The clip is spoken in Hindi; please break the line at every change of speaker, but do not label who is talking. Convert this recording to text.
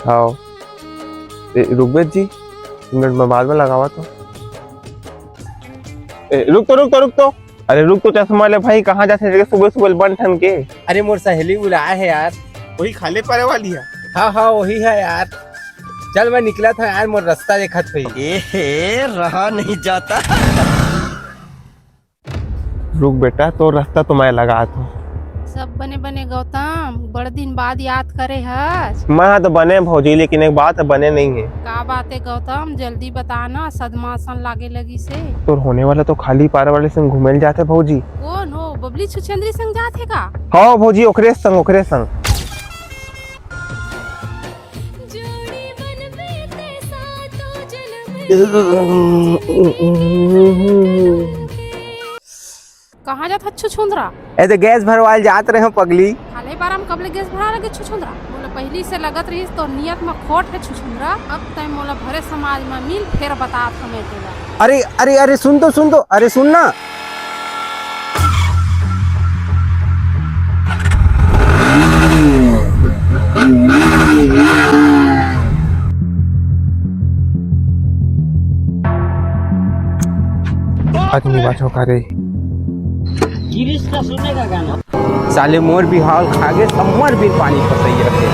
हाँ रुकबेद जी मिनट में बाद में लगावा तो रुक तो अरे रुक तो चश्मा ले भाई कहाँ जाते सुबह सुबह बन ठन के।
अरे मोर सहेली बुलाया है यार।
वही खाले पारे वाली है।
हाँ वही है यार। चल मैं निकला था यार, मोर रास्ता देखत हुई।
रहा नहीं जाता।
रुक बेटा तो रास्ता तो मैं लगा तो
सब बने बने गौतम बड़े दिन बाद याद करे हस।
मैं तो बने भौजी लेकिन एक बात है बने नहीं है।
का बात है गौतम जल्दी बताना, सदमासन लागे लगी से।
तो होने वाला तो खाली पार वाले संग घूमे जाते भौजी।
कौन हो बबली छुछंदरी संग जाते का?
हाँ भौजी ओकरे संग
कहाँ जाता छुछुंदरा?
ए तो गैस भरवाल जात रहे पगली।
खाले बार हम कबले गैस भरा लगे छुछुंदरा? मोला पहली से लगत रही तो नियत में खोट है छुछुंदरा। अब तय मोला भरे समाज में मिल फिर बता हमें तेला।
अरे सुन तो अरे सुन ना।
आदमी बात करे
गिरीश का सुनने का गाना।
साले मोर भी हाल खागे सम्मर भी पानी फसाई रखे।